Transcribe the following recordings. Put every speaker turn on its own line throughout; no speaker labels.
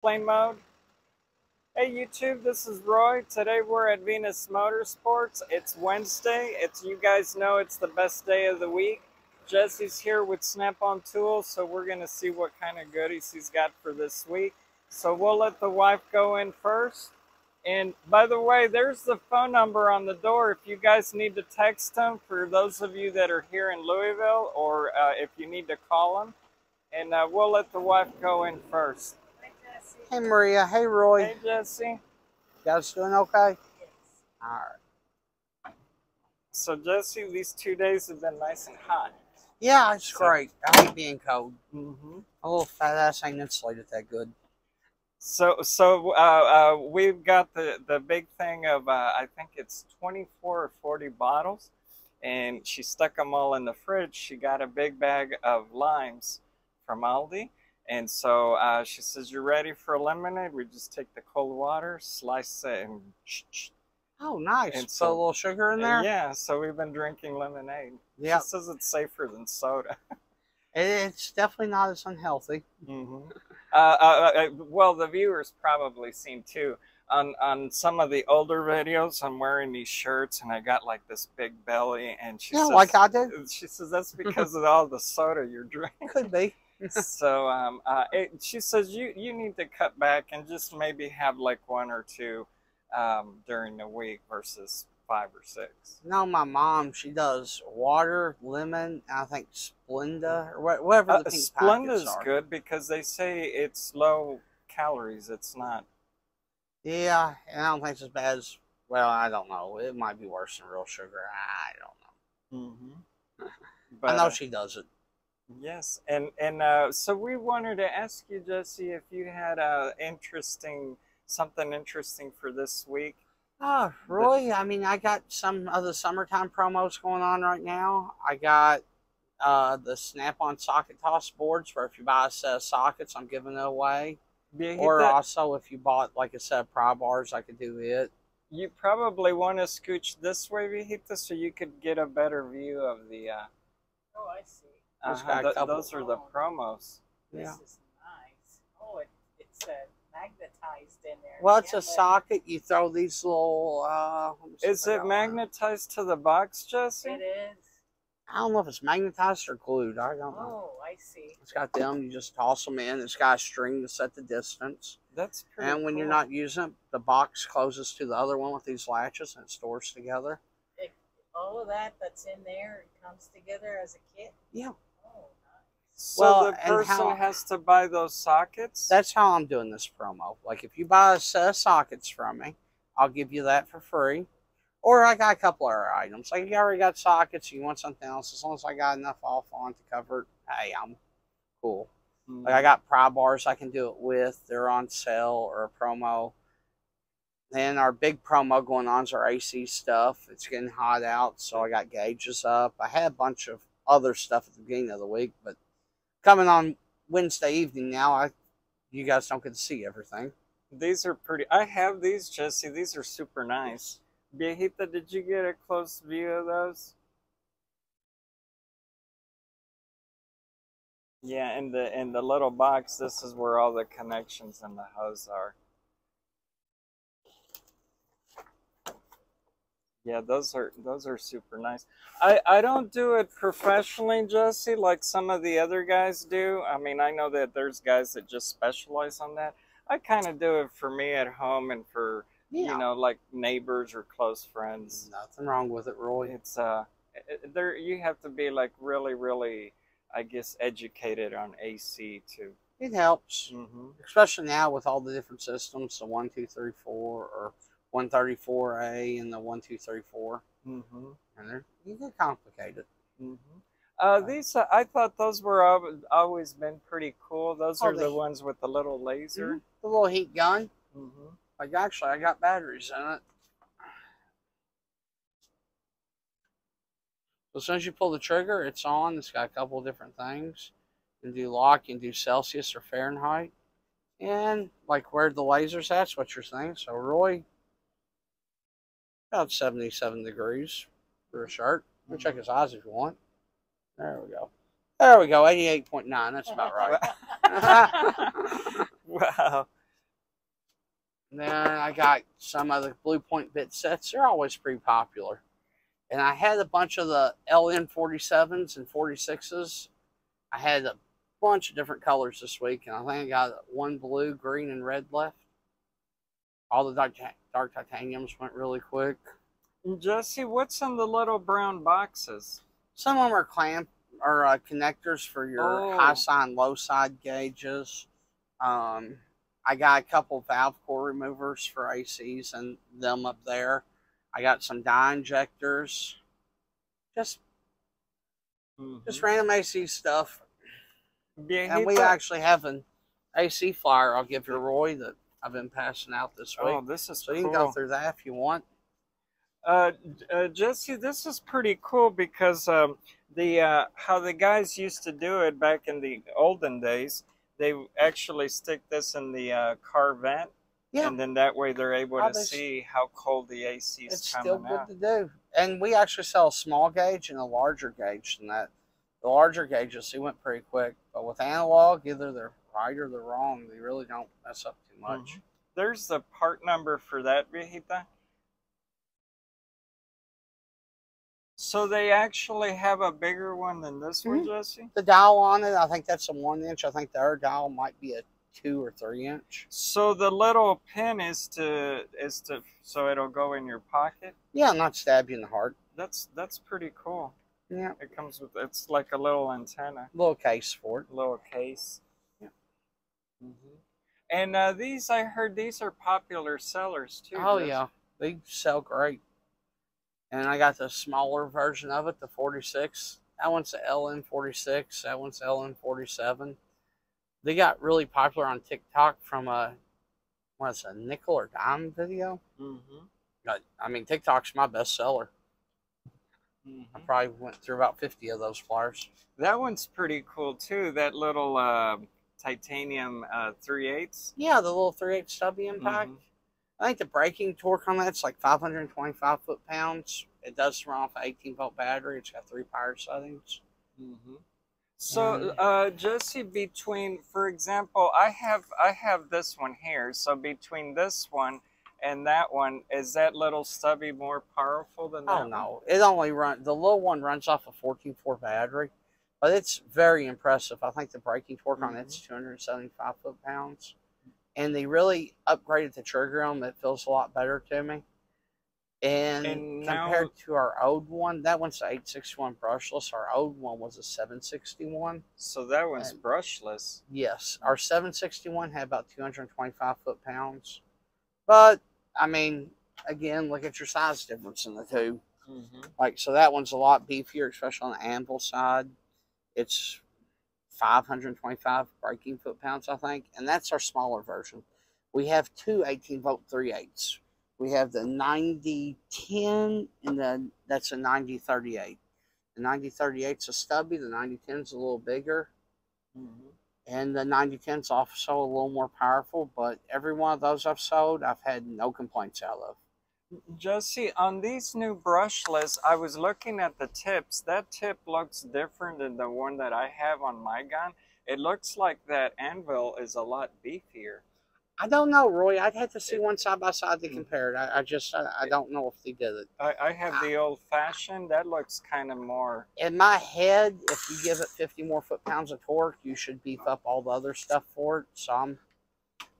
Plane mode. Hey YouTube, this is Roy. Today we're at Venus Motorsports. It's Wednesday. You guys know it's the best day of the week. Jesse's here with Snap-on Tools, so we're gonna see what kind of goodies he's got for this week. So we'll let the wife go in first. And by the way, there's the phone number on the door if you guys need to text them, for those of you that are here in Louisville, or if you need to call them. And we'll let the wife go in first.
Hey Maria, hey Roy.
Hey Jesse.
You guys doing okay? Yes. Alright.
So Jesse, these 2 days have been nice and hot.
Yeah, it's great. I hate being cold. A little fat ass ain't insulated that good.
So we've got the big thing of I think it's 24 or 40 bottles, and she stuck them all in the fridge. She got a big bag of limes from Aldi. And so she says, "You're ready for a lemonade? We just take the cold water, slice it, and
oh, nice.
And
put
so,
a little sugar in there.
Yeah, so we've been drinking lemonade.
Yeah,
she says it's safer than soda.
It's definitely not as unhealthy.
Well, the viewers probably seen too. On some of the older videos, I'm wearing these shirts and I got like this big belly, and she says,
like I do.
She says that's because of all the soda you're drinking.
Could be.
So she says you need to cut back and just maybe have like 1 or 2 during the week versus 5 or 6.
No, my mom, she does water, lemon, and I think Splenda or whatever the pink
Splenda's
packets are.
good because they say it's low calories. It's not.
Yeah, and I don't think it's as bad as, well, I don't know. It might be worse than real sugar. I don't know.
But
I know she does it.
Yes, and so we wanted to ask you, Jesse, if you had something interesting for this week.
Oh, Roy, I mean, I got some of the summertime promos going on right now. I got the Snap-on socket toss boards, where if you buy a set of sockets, I'm giving it away. Or also, if you bought like a set of pry bars, I could do it.
You probably want to scooch this way, Viejita, so you could get a better view of the.
Oh, I see.
Those are the promos.
This is nice. Oh, it's magnetized in there.
Well, it's a socket. You throw these little.
Is it magnetized to the box, Jesse?
It is.
I don't know if it's magnetized or glued. I don't know.
Oh, I see.
It's got them. You just toss them in. It's got a string to set the distance.
That's pretty
And when you're not using it, the box closes to the other one with these latches and it stores together.
All of that's in there, it comes together as a kit?
Yeah.
So the person has to buy those sockets?
That's how I'm doing this promo. Like, if you buy a set of sockets from me, I'll give you that for free. Or I got a couple other items. Like, if you already got sockets, you want something else, as long as I got enough off on to cover it, hey, I'm cool. Like, I got pry bars I can do it with. They're on sale or a promo. Then our big promo going on is our AC stuff. It's getting hot out, so I got gauges up. I had a bunch of other stuff at the beginning of the week, but coming on Wednesday evening now, you guys don't get to see everything.
These are pretty. I have these, Jesse. These are super nice. Viejita, did you get a close view of those? Yeah, in the little box, this is where all the connections and the hose are. Yeah, those are super nice. I don't do it professionally, Jesse, like some of the other guys do. I mean, I know that there's guys that just specialize on that. I kind of do it for me at home and for, you know, like neighbors or close friends.
Nothing wrong with it, Roy.
It's you have to be like really, I guess, educated on AC too.
It helps, especially now with all the different systems, the 1, 2, 3, 4, or 134A and the 1, 2, 3, 4. And you get complicated.
These I thought those were always been pretty cool. Those are the ones with the little laser,
the little heat gun. Like, actually, I got batteries in it. So as soon as you pull the trigger, it's on. It's got a couple of different things. You can do lock, you can do Celsius or Fahrenheit. And, like, where the laser's at, that's what you're saying. So, Roy, about 77 degrees for a shirt. You can check his eyes if you want. There we go. There we go, 88.9. That's about right.
Wow.
And then I got some of the Blue Point bit sets. They're always pretty popular. And I had a bunch of the LN47s and 46s. I had a bunch of different colors this week, and I think I got one blue, green, and red left. All the dark titaniums went really quick.
Jesse, what's in the little brown boxes?
Some of them are connectors for your high side, low side gauges. I got a couple valve core removers for ACs and them up there. I got some dye injectors. Just random AC stuff. And we actually have an AC flyer I'll give you, Roy, that I've been passing out this week.
Oh, this is
so
cool.
You can go through that if you want.
Jesse, this is pretty cool because how the guys used to do it back in the olden days, they actually stick this in the car vent. Yeah. And then that way they're able to see how cold the AC is coming out.
It's still good to do. And we actually sell a small gauge and a larger gauge than that. The larger gauges, they went pretty quick. But with analog, either they're right or they're wrong. They really don't mess up too much.
There's the part number for that, Viejita. So they actually have a bigger one than this one, Jesse?
The dial on it, I think that's a 1 inch. I think the other dial might be a 2 or 3 inch.
So the little pin is so it'll go in your pocket?
Yeah, not stab you in the heart.
That's pretty cool.
Yeah.
It comes with, it's like a little antenna.
Little case for it.
Little case. Yeah. And these, I heard these are popular sellers too.
Oh, yeah. They sell great. And I got the smaller version of it, the 46. That one's the LN46. That one's LN47. They got really popular on TikTok from a nickel or dime video. I mean, TikTok's my best seller. I probably went through about 50 of those flyers.
That one's pretty cool too. That little titanium 3/8.
Yeah, the little 3/8 stubby impact. I think the braking torque on that's like 525 foot-pounds. It does run off an 18-volt battery. It's got 3 power settings.
So, Jesse, for example, I have this one here. So between this one and that one, is that little stubby more powerful than that?
Oh, no. It only the little one runs off a 14-4 battery, but it's very impressive. I think the braking torque on it's 275 foot-pounds. And they really upgraded the trigger on them. It feels a lot better to me. And compared to our old one, that one's the 861 brushless. Our old one was a 761.
So that one's brushless.
Yes. Our 761 had about 225 foot-pounds. But, I mean, again, look at your size difference in the two. Like, so that one's a lot beefier, especially on the anvil side. It's 525 braking foot-pounds, I think, and that's our smaller version. We have two 18-volt 3/8s. We have the 9010 and that's a 9038. The 9038's a stubby, the 9010's a little bigger, and the 9010's also a little more powerful, but every one of those I've sold, I've had no complaints out of.
Jesse, on these new brushless, I was looking at the tips. That tip looks different than the one that I have on my gun. It looks like that anvil is a lot beefier.
I don't know, Roy. I'd have to see one side by side to compare it. I don't know if they did it.
I have the old-fashioned. That looks kind of more...
In my head, if you give it 50 more foot-pounds of torque, you should beef up all the other stuff for it. So I'm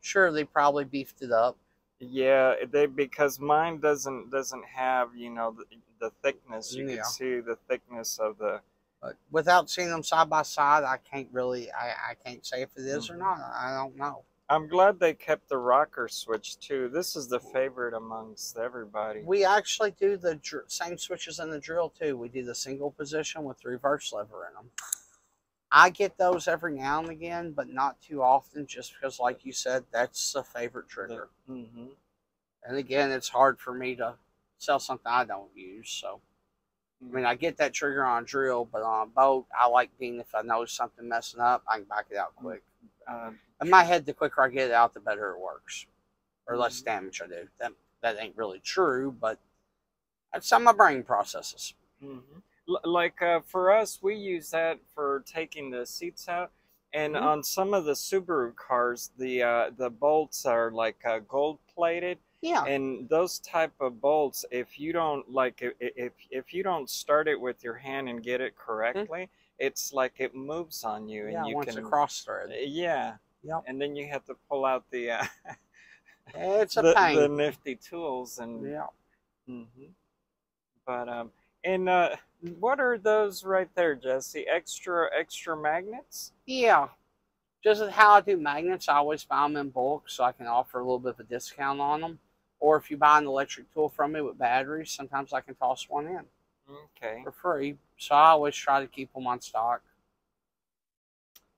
sure they probably beefed it up.
Yeah, because mine doesn't have, you know, the thickness. You can see the thickness of the...
But without seeing them side by side, I can't really, I can't say if it is or not. I don't know.
I'm glad they kept the rocker switch too. This is the favorite amongst everybody.
We actually do the same switches in the drill too. We do the single position with the reverse lever in them. I get those every now and again, but not too often, just because, like you said, that's a favorite trigger. And again, it's hard for me to sell something I don't use. So, I mean, I get that trigger on a drill, but on a boat, I like being, if I know something messing up, I can back it out quick. In my head, the quicker I get it out, the better it works, or less damage I do. That ain't really true, but that's how my brain processes.
Like for us, we use that for taking the seats out. And
Mhm.
on some of the Subaru cars, the bolts are like gold plated,
Yeah.
and those type of bolts, if you don't like if you don't start it with your hand and get it
Mhm.
correctly, it's like it moves on you, and
Yeah,
you
once a
can
cross thread.
yeah,
Yep.
and then you have to pull out the
It's a
the
pain.
nifty tools and.
Yeah.
Mhm. But and what are those right there, Jesse? Extra magnets?
Yeah. Just as how I do magnets, I always buy them in bulk so I can offer a little bit of a discount on them. Or if you buy an electric tool from me with batteries, sometimes I can toss one in
Okay.
for free. So I always try to keep them on stock.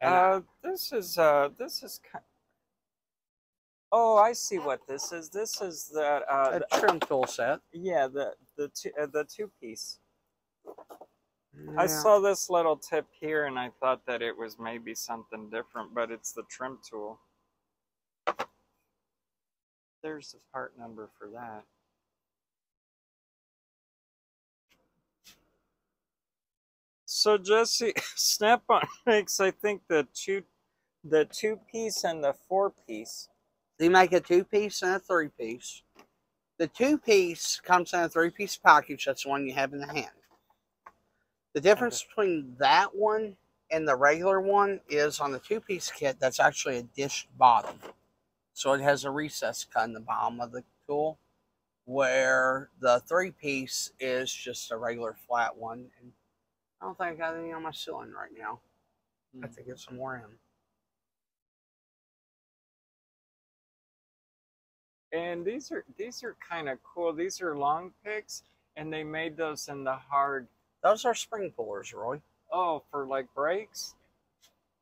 And
This is oh, I see what this is. This is
a trim tool set.
yeah, the two piece. I
Yeah.
saw this little tip here and I thought that it was maybe something different, but it's the trim tool. There's the part number for that. So Jesse, Snap-on makes I think the two piece and the four piece.
They make a 2-piece and a 3-piece. The 2-piece comes in a 3-piece package. That's the one you have in the hand. The difference between that one and the regular one is on the 2-piece kit, that's actually a dished bottom. So it has a recess cut in the bottom of the tool, where the 3-piece is just a regular flat one. And I don't think I got any on my ceiling right now. I have to get some more in.
And these are kind of cool. These are long picks, and they made those in the hard.
Those are spring pullers, Roy.
Oh, for like brakes.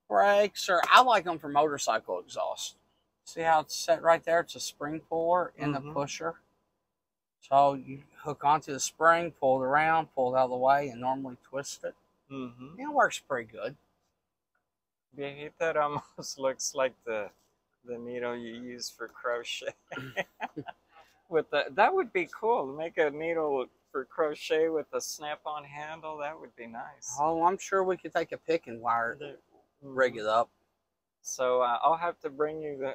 Brakes, or I like them for motorcycle exhaust. See how it's set right there? It's a spring puller in the pusher. So you hook onto the spring, pull it around, pull it out of the way, and normally twist it.
Mm-hmm.
It works pretty good.
Yeah, that almost looks like the needle you use for crochet. With that would be cool. To make a needle for crochet with a snap-on handle. That would be nice.
Oh, I'm sure we could take a pick and wire it, rig it up.
So I'll have to bring you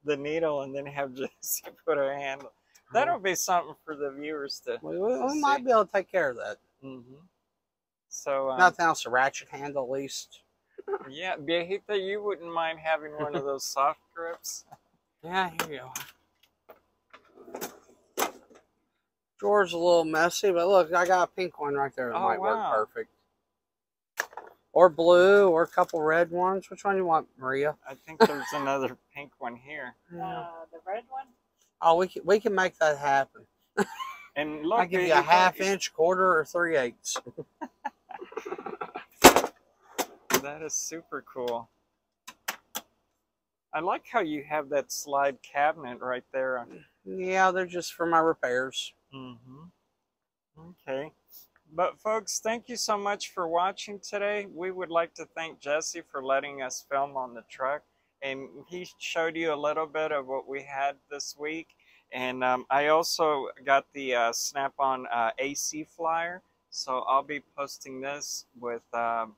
the needle and then have Jessie put her handle. That'll be something for the viewers to.
We might be able to take care of that.
Mm-hmm. So
nothing else, a ratchet handle at least.
Yeah, Viejita, you wouldn't mind having one of those soft grips?
Yeah, here you go. Drawer's a little messy, but look, I got a pink one right there that might work perfect. Or blue, or a couple red ones. Which one do you want, Maria?
I think there's another pink one here.
The red one?
Oh, we can make that happen.
And look,
I give you a half-inch, quarter, or 3/8.
That is super cool. I like how you have that slide cabinet right there.
Yeah, they're just for my repairs.
Okay. But folks, thank you so much for watching today. We would like to thank Jesse for letting us film on the truck. And he showed you a little bit of what we had this week. And I also got the Snap-on AC flyer. So I'll be posting this with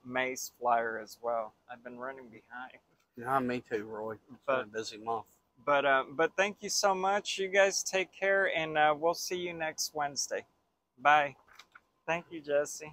May's flyer as well. I've been running behind.
Yeah, me too, Roy. It's been a busy month.
But thank you so much. You guys take care, and we'll see you next Wednesday. Bye. Thank you, Jesse.